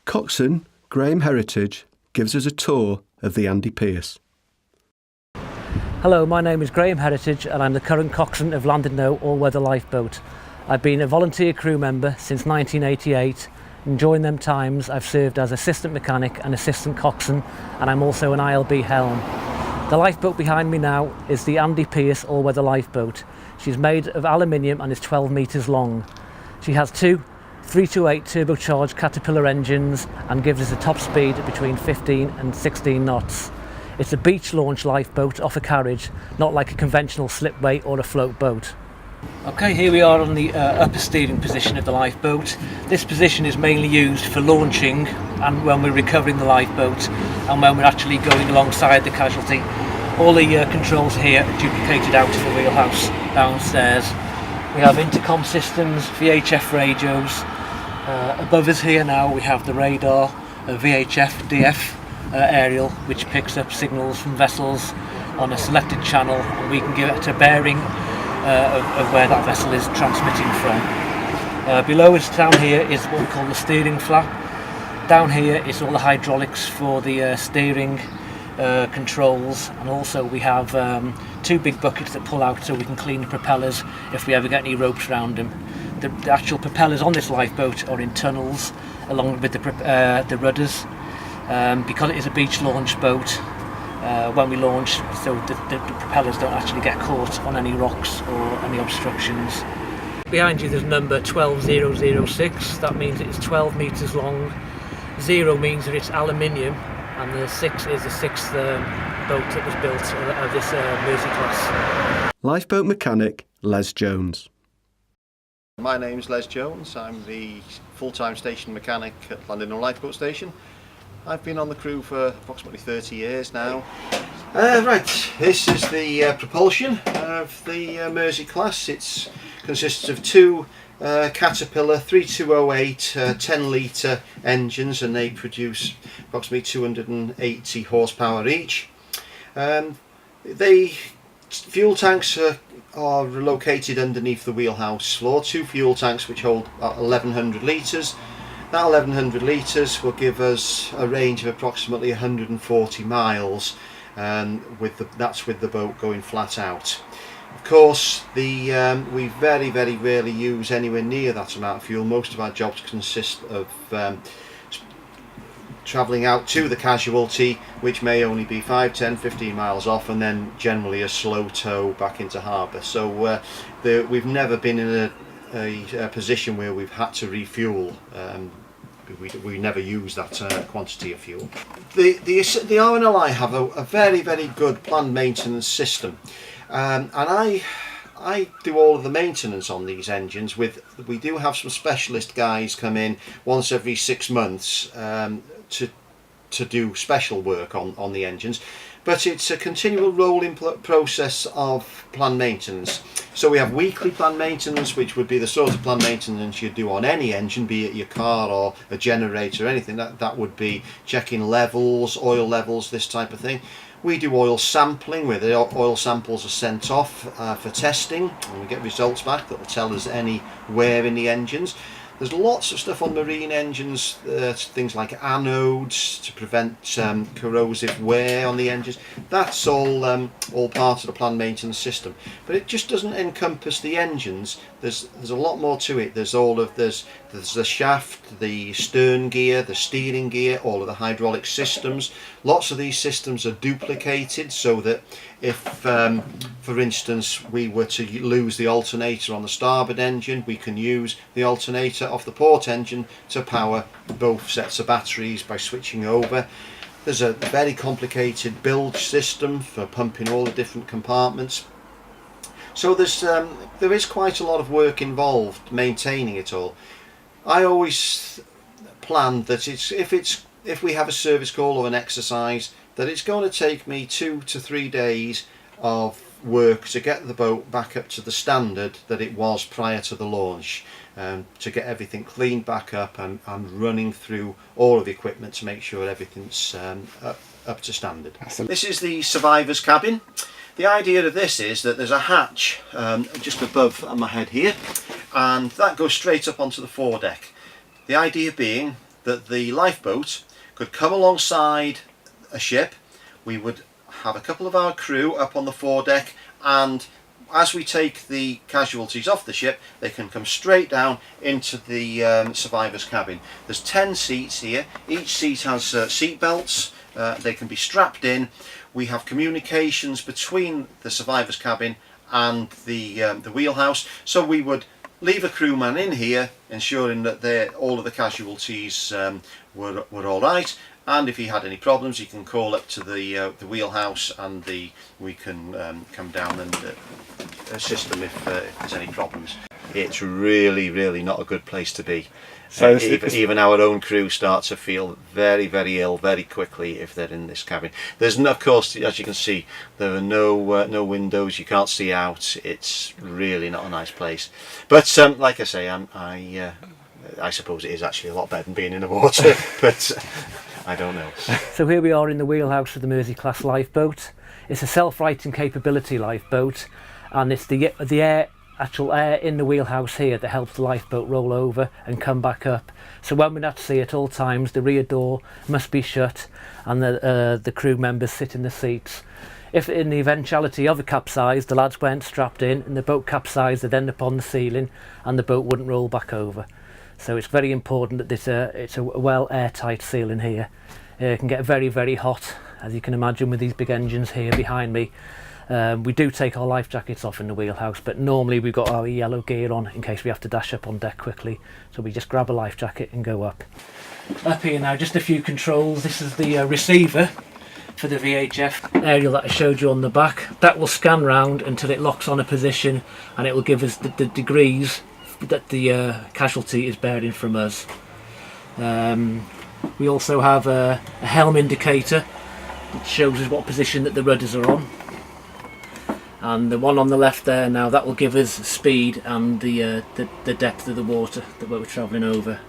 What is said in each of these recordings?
Coxswain, Graham Heritage, gives us a tour of the Andy Pearce. Hello, my name is Graham Heritage and I'm the current coxswain of Llandudno All-Weather Lifeboat. I've been a volunteer crew member since 1988, and during them times I've served as assistant mechanic and assistant coxswain, and I'm also an ILB helm. The lifeboat behind me now is the Andy Pearce All-Weather Lifeboat. She's made of aluminium and is 12 metres long. She has two 328 turbocharged Caterpillar engines and gives us a top speed between 15 and 16 knots. It's a beach launch lifeboat off a carriage, not like a conventional slipway or a float boat. Okay, here we are on the upper steering position of the lifeboat. This position is mainly used for launching and when we're recovering the lifeboat and when we're actually going alongside the casualty. All the controls here are duplicated out of the wheelhouse downstairs. We have intercom systems, VHF radios. Above us here now we have the radar, a VHF DF aerial which picks up signals from vessels on a selected channel, and we can give it a bearing of where that vessel is transmitting from. Below us down here is what we call the steering flap. Down here is all the hydraulics for the steering controls, and also we have two big buckets that pull out so we can clean the propellers if we ever get any ropes around them. The actual propellers on this lifeboat are in tunnels along with the rudders, because it is a beach launch boat. When we launch, so the propellers don't actually get caught on any rocks or any obstructions. Behind you there's number 12006, that means it's 12 metres long. 0 means that it's aluminium, and the 6 is the 6th boat that was built of this Mersey class. Lifeboat mechanic Les Jones. My name's Les Jones. I'm the full-time station mechanic at Llandudno Lifeboat Station. I've been on the crew for approximately 30 years now. Right, this is the propulsion of the Mersey class. It consists of two Caterpillar 3208 10 litre engines, and they produce approximately 280 horsepower each. Fuel tanks are located underneath the wheelhouse floor, two fuel tanks which hold 1100 litres. That 1100 litres will give us a range of approximately 140 miles, and that's with the boat going flat out. Of course, we very rarely use anywhere near that amount of fuel. Most of our jobs consist of travelling out to the casualty, which may only be 5, 10, 15 miles off, and then generally a slow tow back into harbour. So we've never been in a position where we've had to refuel. We never use that quantity of fuel. The RNLI have a very good planned maintenance system, and I do all of the maintenance on these engines. We do have some specialist guys come in once every 6 months to do special work on the engines, but it's a continual rolling process of planned maintenance. So we have weekly planned maintenance, which would be the sort of planned maintenance you'd do on any engine, be it your car or a generator or anything. That would be checking levels, oil levels, this type of thing. We do oil sampling, where the oil samples are sent off for testing, and we get results back that will tell us any wear in the engines. There's lots of stuff on marine engines, things like anodes to prevent corrosive wear on the engines. That's all part of the planned maintenance system, but it just doesn't encompass the engines. There's a lot more to it. There's the shaft, the stern gear, the steering gear, all of the hydraulic systems. Lots of these systems are duplicated, so that if, for instance, we were to lose the alternator on the starboard engine, we can use the alternator off the port engine to power both sets of batteries by switching over. There's a very complicated bilge system for pumping all the different compartments. So there is quite a lot of work involved maintaining it all. I always plan that if we have a service call or an exercise, that it's going to take me 2 to 3 days of work to get the boat back up to the standard that it was prior to the launch, to get everything cleaned back up and running through all of the equipment to make sure everything's up to standard. This is the survivor's cabin. The idea of this is that there's a hatch just above my head here, and that goes straight up onto the foredeck. The idea being that the lifeboat could come alongside a ship. We would have a couple of our crew up on the foredeck, and as we take the casualties off the ship, they can come straight down into the survivor's cabin. There's 10 seats here. Each seat has seat belts. They can be strapped in. We have communications between the survivor's cabin and the wheelhouse. So we would leave a crewman in here, ensuring that all of the casualties were all right. And if he had any problems, he can call up to the wheelhouse, and we can come down and assist them if there's any problems. It's really, really not a good place to be. So even our own crew start to feel very, very ill very quickly if they're in this cabin. There's no, of course, as you can see, there are no windows. You can't see out. It's really not a nice place. But like I say, I suppose it is actually a lot better than being in the water. But I don't know. So here we are in the wheelhouse of the Mersey class lifeboat. It's a self-righting capability lifeboat, and it's the actual air in the wheelhouse here that helps the lifeboat roll over and come back up. So when we're at sea at all times, the rear door must be shut and the crew members sit in the seats. If in the eventuality of a capsize, the lads weren't strapped in and the boat capsized, they'd end up on the ceiling and the boat wouldn't roll back over. So it's very important that it's a well airtight ceiling here. It can get very, very hot, as you can imagine with these big engines here behind me. We do take our life jackets off in the wheelhouse, but normally we've got our yellow gear on in case we have to dash up on deck quickly. So we just grab a life jacket and go up. Up here now, just a few controls. This is the receiver for the VHF aerial that I showed you on the back. That will scan round until it locks on a position, and it will give us the degrees that the casualty is bearing from us. We also have a helm indicator that shows us what position that the rudders are on. And the one on the left there now, that will give us speed and the depth of the water that we're travelling over.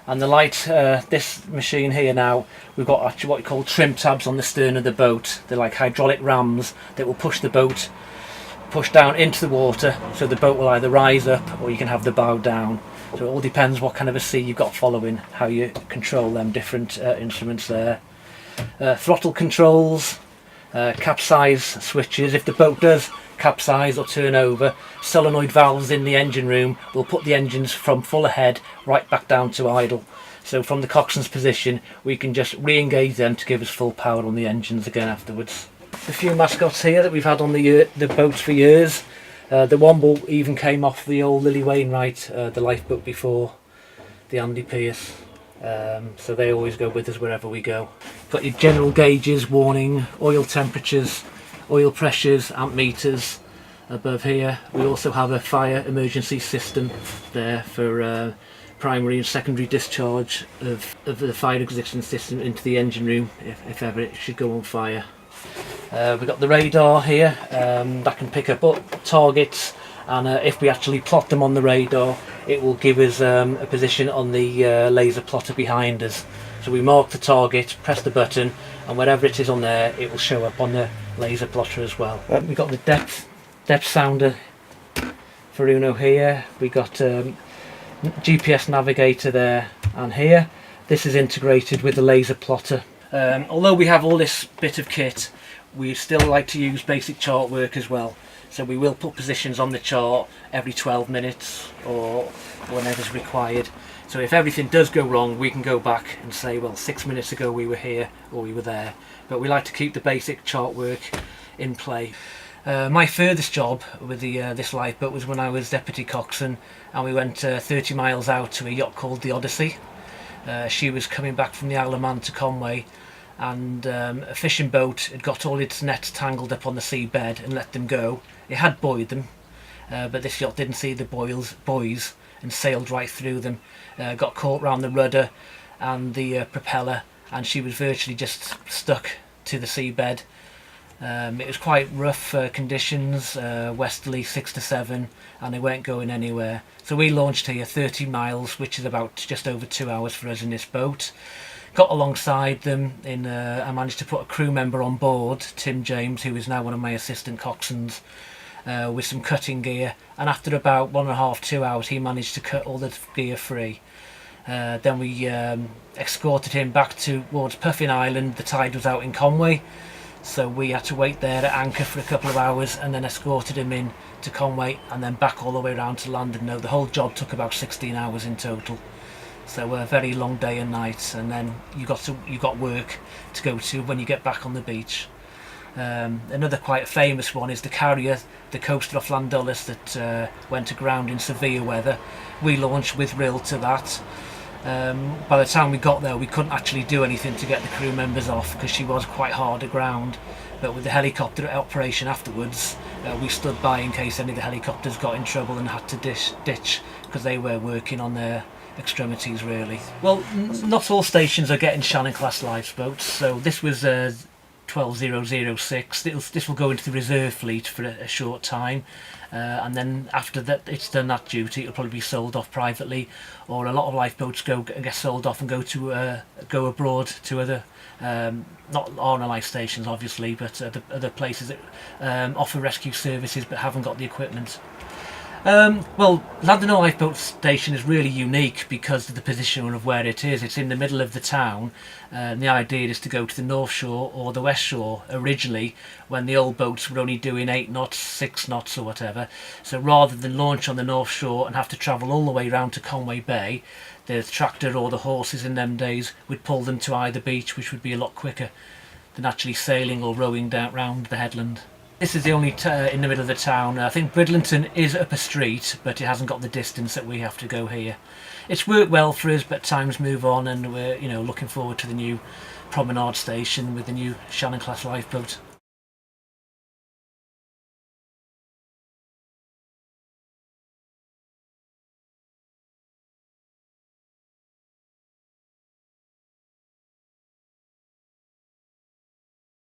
And the light, this machine here now, we've got actually what we call trim tabs on the stern of the boat. They're like hydraulic rams that will push the boat down into the water, so the boat will either rise up or you can have the bow down. So it all depends what kind of a sea you've got following, how you control them different instruments there. Throttle controls, capsize switches. If the boat does capsize or turn over, solenoid valves in the engine room will put the engines from full ahead right back down to idle. So from the coxswain's position we can just re-engage them to give us full power on the engines again afterwards. A few mascots here that we've had on the boats for years. The Womble even came off the old Lily Wainwright, the lifeboat before, the Andy Pearce. So they always go with us wherever we go. Got your general gauges, warning, oil temperatures, oil pressures, amp meters above here. We also have a fire emergency system there for primary and secondary discharge of the fire extinguishing system into the engine room if ever it should go on fire. We've got the radar here that can pick up targets, and if we actually plot them on the radar, it will give us a position on the laser plotter behind us. So we mark the target, press the button, and wherever it is on there, it will show up on the laser plotter as well. We've got the depth sounder for Uno here. We've got GPS navigator there and here. This is integrated with the laser plotter. Although we have all this bit of kit, we still like to use basic chart work as well. So we will put positions on the chart every 12 minutes or whenever's required. So if everything does go wrong, we can go back and say, well, 6 minutes ago we were here or we were there. But we like to keep the basic chart work in play. My furthest job with this lifeboat was when I was deputy coxswain, and we went 30 miles out to a yacht called the Odyssey. She was coming back from the Isle of Man to Conwy, and a fishing boat had got all its nets tangled up on the seabed and let them go. It had buoyed them, but this yacht didn't see the buoys and sailed right through them. Got caught round the rudder and the propeller, and she was virtually just stuck to the seabed. It was quite rough conditions, westerly 6 to 7, and they weren't going anywhere. So we launched here 30 miles, which is about just over 2 hours for us in this boat. Got alongside them, I managed to put a crew member on board, Tim James, who is now one of my assistant coxswains, with some cutting gear, and after about 1.5–2 hours he managed to cut all the gear free. Then we escorted him back towards Puffin Island. The tide was out in Conwy, so we had to wait there at anchor for a couple of hours and then escorted him in to Conwy and then back all the way around to Llandudno. The whole job took about 16 hours in total. So a very long day and night, and then you got work to go to when you get back on the beach. Another quite famous one is the carrier, the coaster off Llandudno that went aground in severe weather. We launched with Rill to that. By the time we got there, we couldn't actually do anything to get the crew members off because she was quite hard aground. But with the helicopter operation afterwards, we stood by in case any of the helicopters got in trouble and had to ditch because they were working on their extremities really. Well, not all stations are getting Shannon class lifeboats, so this was 12006. This will go into the reserve fleet for a short time, and then after that it's done that duty, it'll probably be sold off privately, or a lot of lifeboats get sold off and go abroad to other not RNLI stations obviously, but other places that offer rescue services but haven't got the equipment. Well, Llandudno Lifeboat Station is really unique because of the position of where it is. It's in the middle of the town, and the idea is to go to the North Shore or the West Shore originally, when the old boats were only doing 8 knots, 6 knots or whatever. So rather than launch on the North Shore and have to travel all the way round to Conwy Bay, the tractor or the horses in them days would pull them to either beach, which would be a lot quicker than actually sailing or rowing down round the headland. This is the only in the middle of the town. I think Bridlington is up a street, but it hasn't got the distance that we have to go here. It's worked well for us, but times move on, and we're looking forward to the new promenade station with the new Shannon class lifeboat.